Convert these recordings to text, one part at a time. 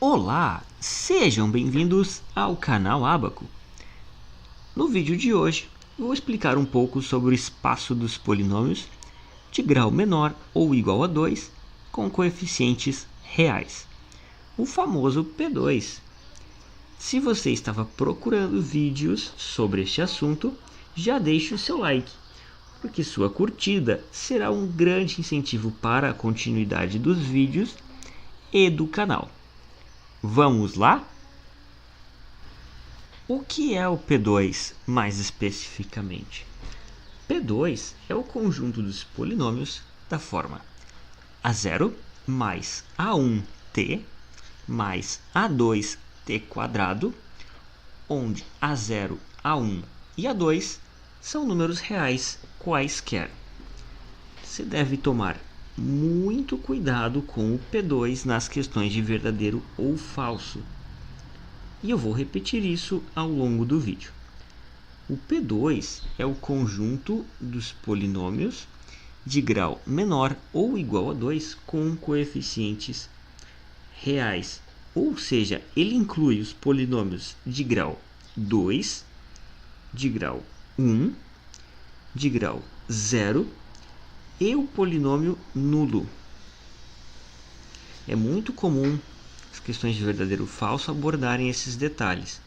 Olá, sejam bem-vindos ao canal Abaco. No vídeo de hoje, vou explicar um pouco sobre o espaço dos polinômios de grau menor ou igual a 2 com coeficientes reais, o famoso P2. Se você estava procurando vídeos sobre este assunto, já deixe o seu like, porque sua curtida será um grande incentivo para a continuidade dos vídeos e do canal. Vamos lá? O que é o P2 mais especificamente? P2 é o conjunto dos polinômios da forma A0 mais A1t mais A2t², onde A0, A1 e A2 são números reais quaisquer. Você deve tomar muito cuidado com o P2 nas questões de verdadeiro ou falso. E eu vou repetir isso ao longo do vídeo. O P2 é o conjunto dos polinômios de grau menor ou igual a 2 com coeficientes reais. Ou seja, ele inclui os polinômios de grau 2, de grau 1, de grau 0 e o polinômio nulo. É muito comum as questões de verdadeiro ou falso abordarem esses detalhes.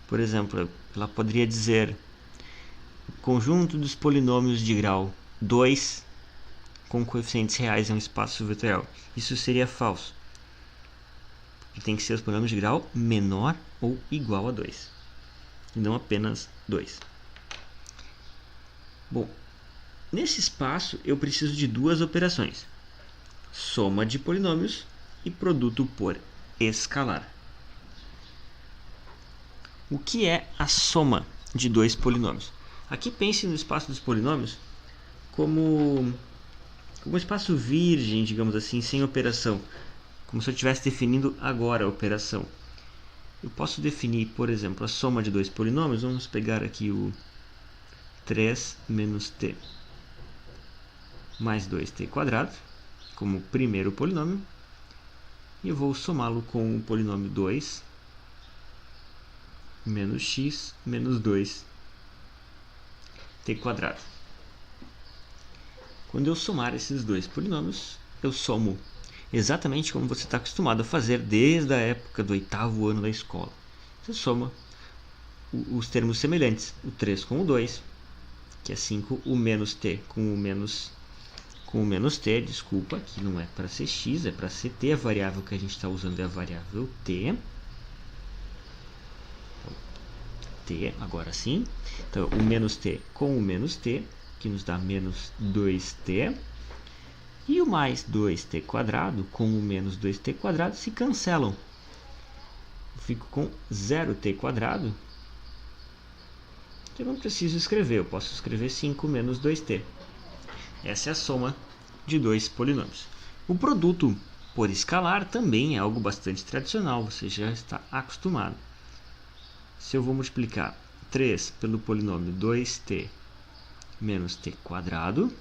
Por exemplo, ela poderia dizer o conjunto dos polinômios de grau 2 com coeficientes reais é um espaço vetorial. Isso seria falso. Porque tem que ser os polinômios de grau menor ou igual a 2. E não apenas 2. Bom, nesse espaço eu preciso de duas operações: soma de polinômios e produto por escalar. O que é a soma de dois polinômios? Aqui pense no espaço dos polinômios como um espaço virgem, digamos assim, sem operação, como se eu estivesse definindo agora a operação. Eu posso definir, por exemplo, a soma de dois polinômios. Vamos pegar aqui o 3 menos t mais 2t² como primeiro polinômio, e eu vou somá-lo com o polinômio 2 menos x menos 2t². Quando eu somar esses dois polinômios, eu somo exatamente como você está acostumado a fazer desde a época do 8º ano da escola. Você soma os termos semelhantes, o 3 com o 2, que é 5, o menos t com o menos t, desculpa, que não é para ser x, é para ser t. A variável que a gente está usando é a variável t. T, agora sim. Então, o menos t com o menos t, que nos dá menos 2t. E o mais 2t² com o menos 2t² se cancelam. Eu fico com 0t². Eu não preciso escrever, eu posso escrever 5 menos 2t. Essa é a soma de dois polinômios. O produto por escalar também é algo bastante tradicional, você já está acostumado. Se eu vou multiplicar 3 pelo polinômio 2t menos t²,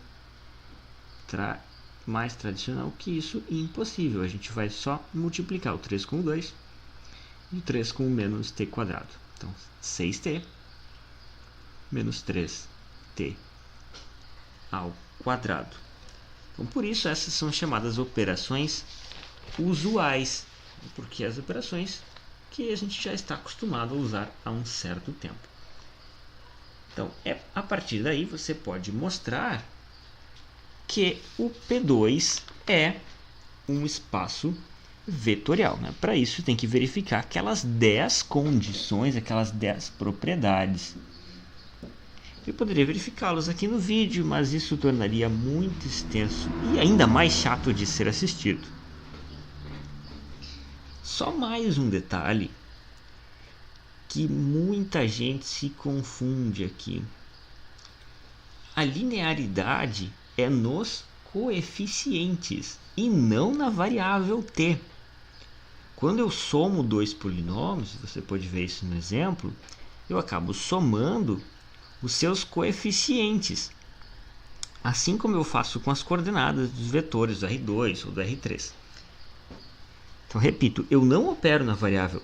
mais tradicional que isso, impossível. A gente vai só multiplicar o 3 com o 2 e o 3 com o menos t². Então, 6t menos 3t ao quadrado. Então, por isso, essas são chamadas operações usuais, porque as operações que a gente já está acostumado a usar há um certo tempo. Então, a partir daí, você pode mostrar que o P2 é um espaço vetorial. Né? Para isso, tem que verificar aquelas 10 condições, aquelas 10 propriedades. Eu poderia verificá-los aqui no vídeo, mas isso tornaria muito extenso e ainda mais chato de ser assistido. Só mais um detalhe que muita gente se confunde aqui. A linearidade é nos coeficientes e não na variável t. Quando eu somo dois polinômios, você pode ver isso no exemplo, eu acabo somando os seus coeficientes, assim como eu faço com as coordenadas dos vetores do R2 ou do R3. Então, repito, eu não opero na variável,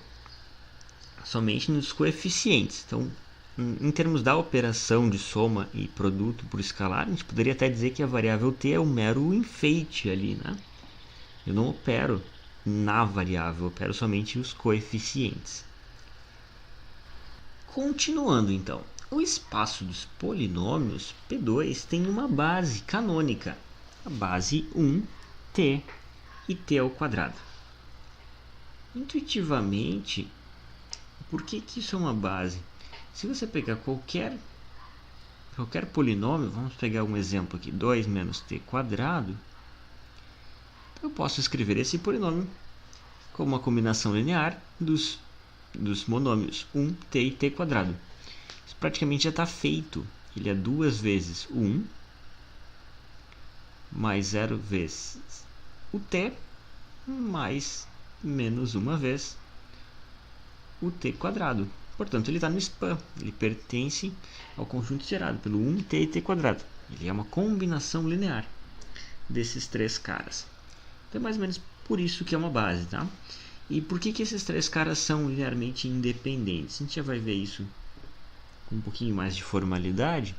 somente nos coeficientes. Então, em termos da operação de soma e produto por escalar, a gente poderia até dizer que a variável t é um mero enfeite ali, né? Eu não opero na variável, eu opero somente os coeficientes. Continuando então, o espaço dos polinômios P2 tem uma base canônica, a base 1t e t ao quadrado. Intuitivamente, por que isso é uma base? Se você pegar qualquer polinômio, vamos pegar um exemplo aqui, 2 menos t quadrado, eu posso escrever esse polinômio como uma combinação linear dos monômios 1t e t quadrado. Isso praticamente já está feito. Ele é 2 vezes 1 mais 0 vezes o t mais menos uma vez o t quadrado. Portanto, ele está no span. Ele pertence ao conjunto gerado pelo 1t e t quadrado. Ele é uma combinação linear desses três caras. Então, é mais ou menos por isso que é uma base, tá? E por que esses três caras são linearmente independentes? A gente já vai ver isso com um pouquinho mais de formalidade,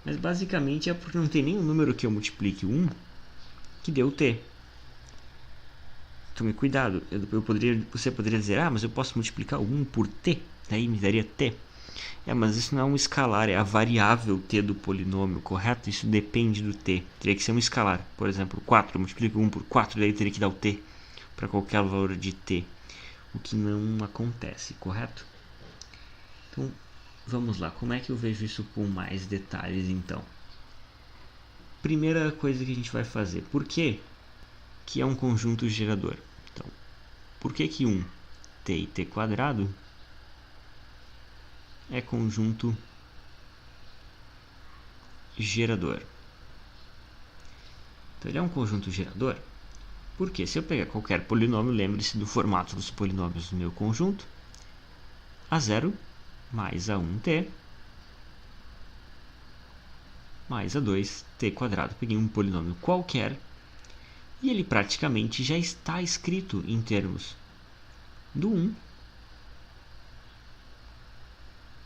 mas basicamente é porque não tem nenhum número que eu multiplique 1 que dê o t. Tome cuidado, você poderia dizer, mas eu posso multiplicar 1 por t, daí me daria t. Mas isso não é um escalar, é a variável t do polinômio, correto? Isso depende do t, teria que ser um escalar. Por exemplo, 4, eu multiplico 1 por 4, daí teria que dar o t para qualquer valor de t, o que não acontece, correto? Então, vamos lá, como é que eu vejo isso com mais detalhes então? Primeira coisa que a gente vai fazer, por que é um conjunto gerador? Então, por que 1t e t quadrado é conjunto gerador? Então, ele é um conjunto gerador porque se eu pegar qualquer polinômio, lembre-se do formato dos polinômios do meu conjunto, a0 mais a1t mais a2t quadrado. Peguei um polinômio qualquer e ele praticamente já está escrito em termos do 1,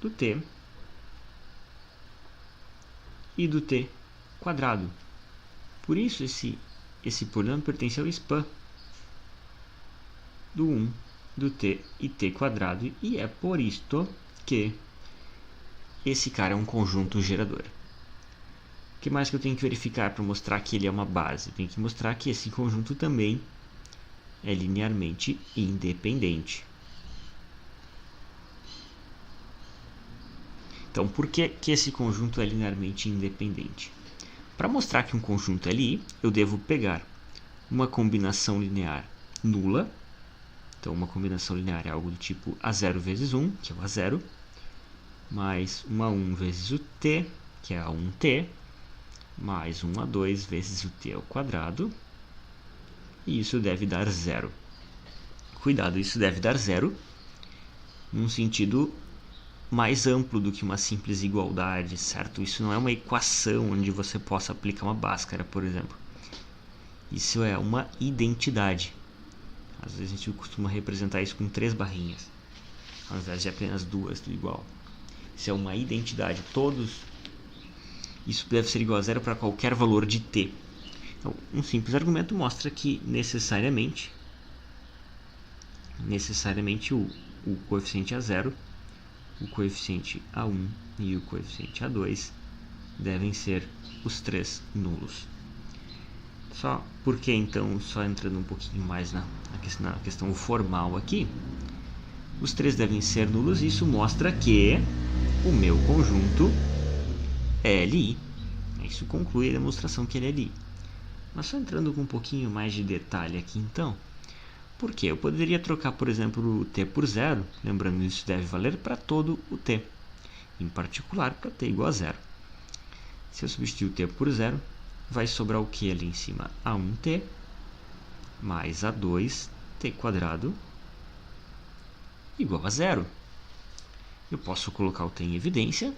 do t e do t quadrado. Por isso esse polinômio pertence ao span do 1, do t e t quadrado, e é por isto que esse cara é um conjunto gerador. O que mais que eu tenho que verificar para mostrar que ele é uma base? Eu tenho que mostrar que esse conjunto também é linearmente independente. Então, por que esse conjunto é linearmente independente? Para mostrar que um conjunto é li, eu devo pegar uma combinação linear nula. Então, uma combinação linear é algo do tipo a0 vezes 1, que é o a0, mais uma 1 vezes o t, que é a 1t, mais 1 a 2 vezes o t ao quadrado, e isso deve dar 0. Cuidado, isso deve dar 0 num sentido mais amplo do que uma simples igualdade, certo? Isso não é uma equação onde você possa aplicar uma Bhaskara, por exemplo. Isso é uma identidade. Às vezes a gente costuma representar isso com 3 barrinhas, ao invés de apenas 2 do igual. Isso é uma identidade. Isso deve ser igual a 0 para qualquer valor de t. Então, um simples argumento mostra que necessariamente o coeficiente A0, o coeficiente A1 e o coeficiente A2 devem ser os 3 nulos. Só porque então, só entrando um pouquinho mais na questão formal aqui, os 3 devem ser nulos, e isso mostra que o meu conjunto é Li. Isso conclui a demonstração que ele é Li. Mas só entrando com um pouquinho mais de detalhe aqui então, por quê? Eu poderia trocar, por exemplo, o t por 0, lembrando que isso deve valer para todo o t, em particular para t igual a 0. Se eu substituir o t por 0, vai sobrar o que ali em cima? A1t mais A2t quadrado igual a 0. Eu posso colocar o t em evidência.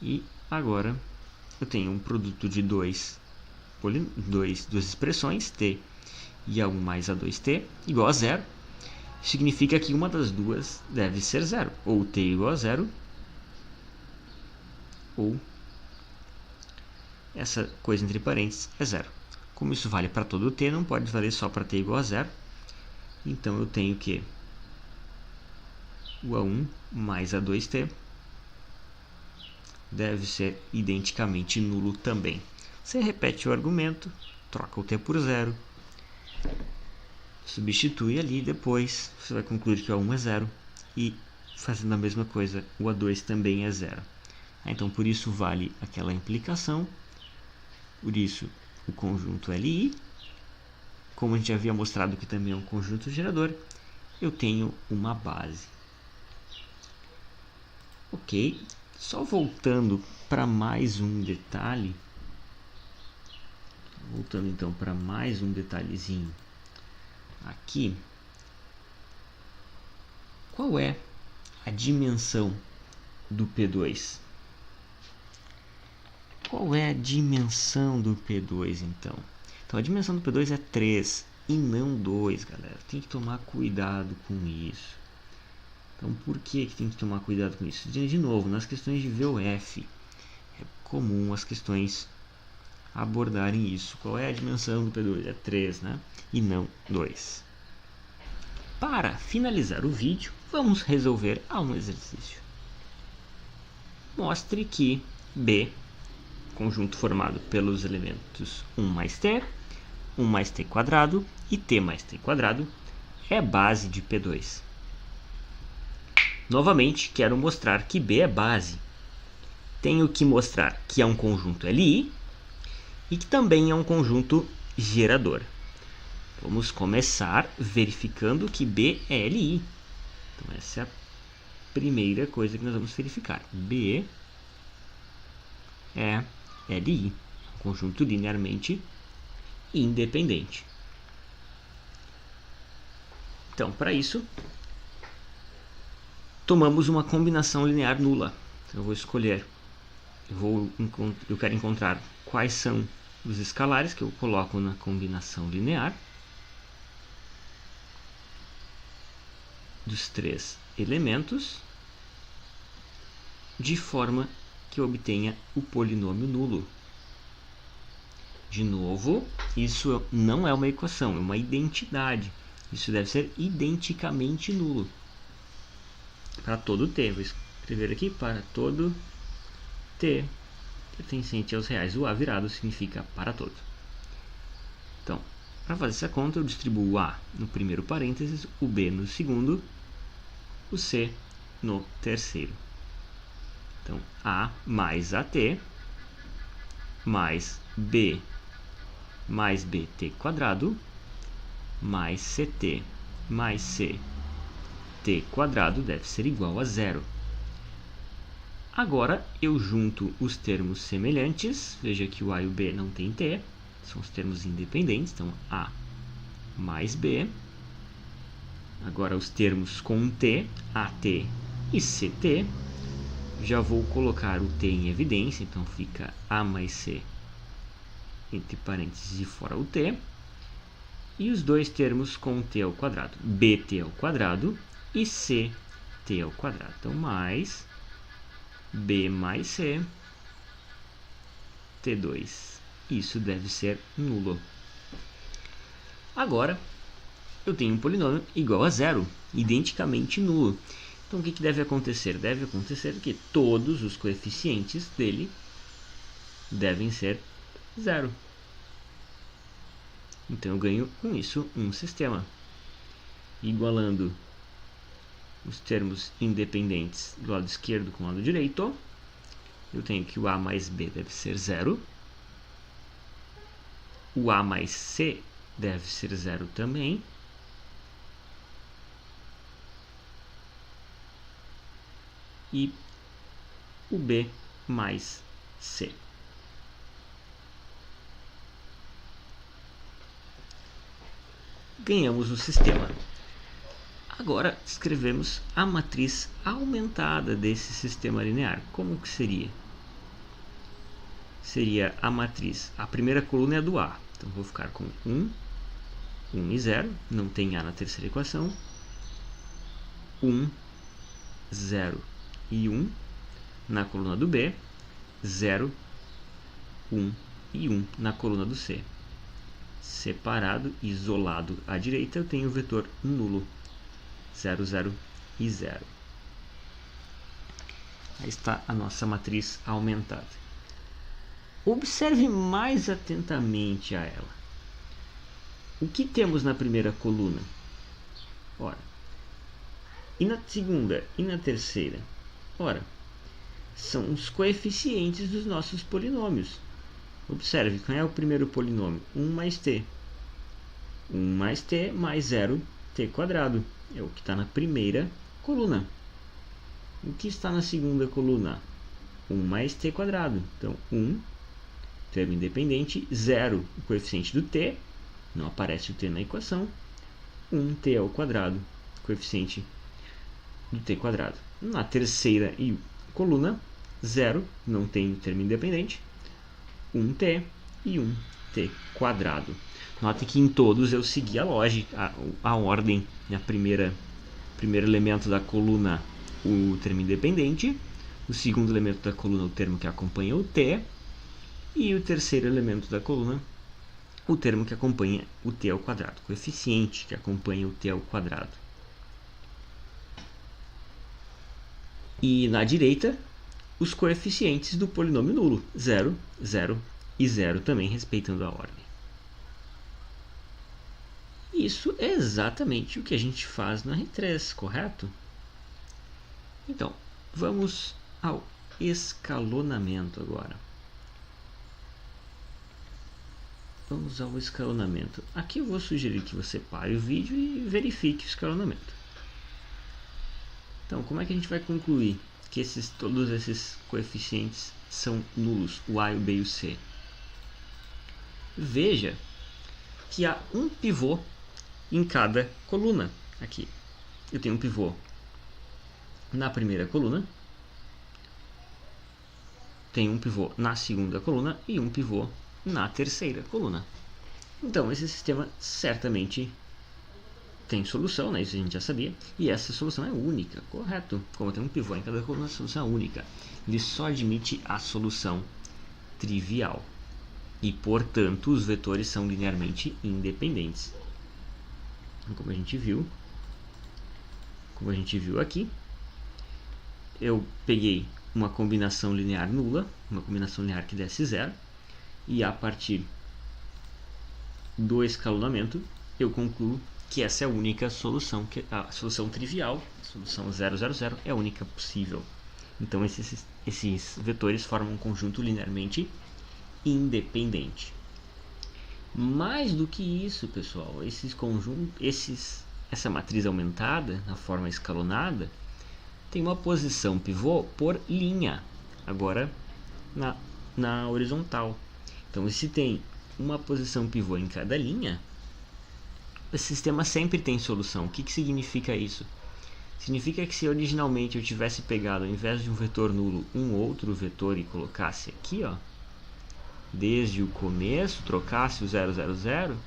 E agora eu tenho um produto de 2 duas expressões, t e a1 mais a2t, igual a zero. Significa que uma das duas deve ser zero, ou t igual a zero, ou essa coisa entre parênteses é zero. Como isso vale para todo t, não pode valer só para t igual a zero. Então eu tenho que o a1 mais a2t deve ser identicamente nulo também. Você repete o argumento, troca o t por zero, substitui ali, depois você vai concluir que o a1 é zero e fazendo a mesma coisa, o a2 também é zero. Então por isso vale aquela implicação, por isso o conjunto Li, como a gente já havia mostrado que também é um conjunto gerador, eu tenho uma base. Ok, só voltando para mais um detalhe, voltando então para mais um detalhezinho aqui, qual é a dimensão do P2? Qual é a dimensão do P2 então? Então a dimensão do P2 é 3 e não 2, galera. Tem que tomar cuidado com isso. Então por que tem que tomar cuidado com isso? De novo, nas questões de VOF, é comum as questões abordarem isso. Qual é a dimensão do P2? É 3, né? E não 2. Para finalizar o vídeo, vamos resolver um exercício. Mostre que B, conjunto formado pelos elementos 1 mais t, 1 mais t quadrado e t mais t quadrado, é base de P2. Novamente, quero mostrar que B é base. Tenho que mostrar que é um conjunto Li e que também é um conjunto gerador. Vamos começar verificando que B é Li. Então, essa é a primeira coisa que nós vamos verificar. B é Li, um conjunto linearmente independente. Então, para isso, tomamos uma combinação linear nula. Então, eu vou escolher, eu quero encontrar quais são os escalares que eu coloco na combinação linear dos três elementos, de forma que eu obtenha o polinômio nulo. De novo, isso não é uma equação, é uma identidade. Isso deve ser identicamente nulo para todo t. Vou escrever aqui para todo t pertencente aos reais. O a virado significa para todo. Então, para fazer essa conta, eu distribuo o a no primeiro parênteses, o b no segundo, o c no terceiro. Então, a mais at mais b mais bt quadrado mais ct mais ct quadrado deve ser igual a zero. Agora eu junto os termos semelhantes. Veja que o a e o b não tem t, são os termos independentes. Então, a mais b. Agora os termos com t, at e ct. Já vou colocar o t em evidência, então fica a mais c entre parênteses e fora o t. E os dois termos com t ao quadrado, bt ao quadrado e ct ao quadrado. Então, mais b mais c, t2. Isso deve ser nulo. Agora, eu tenho um polinômio igual a zero, identicamente nulo. Então, o que deve acontecer? Deve acontecer que todos os coeficientes dele devem ser zero. Então, eu ganho com isso um sistema. Igualando os termos independentes do lado esquerdo com o lado direito, eu tenho que o a mais b deve ser zero. O a mais c deve ser zero também. E o b mais c. Ganhamos o sistema. Agora escrevemos a matriz aumentada desse sistema linear. Como que seria? seria a matriz. A primeira coluna é a do A. Então, vou ficar com 1, 1 e 0. Não tem A na terceira equação. 1, 0 e 1. Na coluna do B, 0, 1 e 1 na coluna do C. Separado, isolado à direita, eu tenho o vetor nulo, 0, 0 e 0. Aí está a nossa matriz aumentada. Observe mais atentamente a ela. O que temos na primeira coluna? Ora, e na segunda e na terceira? Ora, são os coeficientes dos nossos polinômios. Observe, qual é o primeiro polinômio? 1 mais t. 1 mais t mais 0, t quadrado. É o que está na primeira coluna. O que está na segunda coluna? 1 mais t quadrado. Então, 1, termo independente, 0, o coeficiente do t. Não aparece o t na equação. 1t ao quadrado, coeficiente do t quadrado. Na terceira coluna, 0, não tem termo independente. 1t e 1t quadrado. Note que em todos eu segui a lógica, a ordem. A primeiro elemento da coluna, o termo independente. O segundo elemento da coluna, o termo que acompanha o t. E o terceiro elemento da coluna, o termo que acompanha o t ao quadrado. Coeficiente que acompanha o t ao quadrado. E na direita, os coeficientes do polinômio nulo. 0, 0 e 0 também, respeitando a ordem. Isso é exatamente o que a gente faz no R3, correto? Então, vamos ao escalonamento agora. Vamos ao escalonamento. Aqui eu vou sugerir que você pare o vídeo e verifique o escalonamento. Então, como é que a gente vai concluir que todos esses coeficientes são nulos, o A, o B e o C? Veja que há um pivô em cada coluna. Aqui eu tenho um pivô na primeira coluna, tenho um pivô na segunda coluna e um pivô na terceira coluna. Então esse sistema certamente tem solução, né? Isso a gente já sabia, e essa solução é única, correto? Como tem um pivô em cada coluna, a solução é única. Ele só admite a solução trivial e, portanto, os vetores são linearmente independentes. Como a gente viu aqui, eu peguei uma combinação linear nula, uma combinação linear que desse 0, e a partir do escalonamento eu concluo que essa é a única solução, que a solução trivial, a solução 0, 0, 0, é a única possível. Então esses vetores formam um conjunto linearmente independente. Mais do que isso, pessoal, essa matriz aumentada, na forma escalonada, tem uma posição pivô por linha, agora na horizontal. Então, se tem uma posição pivô em cada linha, o sistema sempre tem solução. O que significa isso? Significa que se originalmente eu tivesse pegado, ao invés de um vetor nulo, um outro vetor e colocasse aqui, ó, desde o começo, trocasse o 0, 0, 0,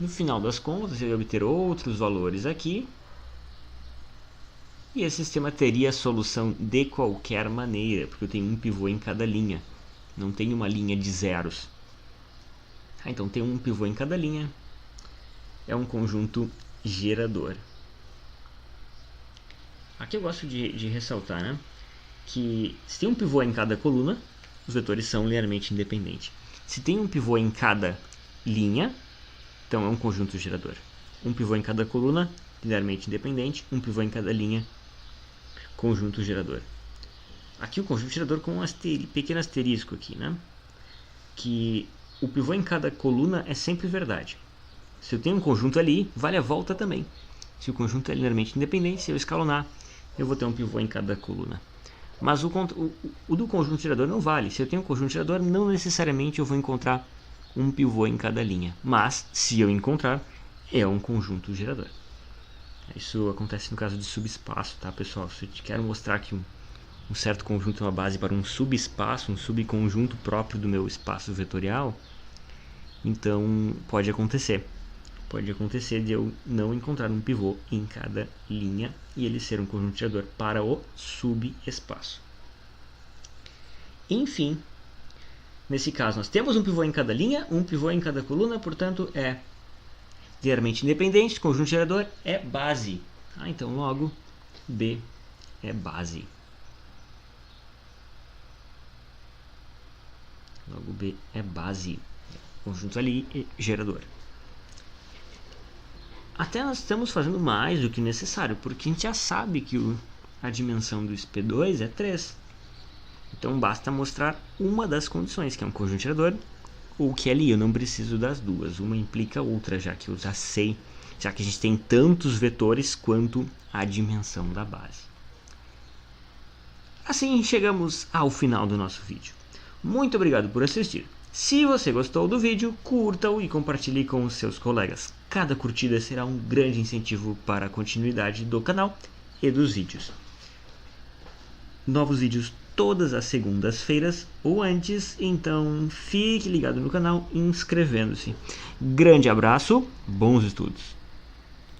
no final das contas eu ia obter outros valores aqui, e esse sistema teria a solução de qualquer maneira, porque eu tenho um pivô em cada linha, não tem uma linha de zeros. Então tem um pivô em cada linha, é um conjunto gerador. Aqui eu gosto de ressaltar, né, que se tem um pivô em cada coluna, os vetores são linearmente independentes. Se tem um pivô em cada linha, então é um conjunto gerador. Um pivô em cada coluna, linearmente independente. Um pivô em cada linha, conjunto gerador. Aqui o conjunto gerador com um pequeno asterisco aqui, né? Que o pivô em cada coluna é sempre verdade. Se eu tenho um conjunto ali, vale a volta também. Se o conjunto é linearmente independente, se eu escalonar, eu vou ter um pivô em cada coluna. Mas o do conjunto gerador não vale. Se eu tenho um conjunto gerador, não necessariamente eu vou encontrar um pivô em cada linha. Mas, se eu encontrar, é um conjunto gerador. Isso acontece no caso de subespaço, tá, pessoal? Se eu quero mostrar que um certo conjunto é uma base para um subespaço, um subconjunto próprio do meu espaço vetorial, então pode acontecer de eu não encontrar um pivô em cada linha e ele ser um conjunto gerador para o subespaço. Enfim, nesse caso nós temos um pivô em cada linha, um pivô em cada coluna, portanto é linearmente independente, conjunto gerador é base. Então logo B é base. Logo B é base. Conjunto ali e gerador. Até nós estamos fazendo mais do que necessário, porque a gente já sabe que a dimensão do SP2 é 3. Então basta mostrar uma das condições, que é um conjunto gerador, ou que ali eu não preciso das duas. Uma implica a outra, já que eu já sei, já que a gente tem tantos vetores quanto a dimensão da base. Assim chegamos ao final do nosso vídeo. Muito obrigado por assistir. Se você gostou do vídeo, curta-o e compartilhe com os seus colegas. Cada curtida será um grande incentivo para a continuidade do canal e dos vídeos. Novos vídeos todas as segundas-feiras ou antes, então fique ligado no canal inscrevendo-se. Grande abraço, bons estudos!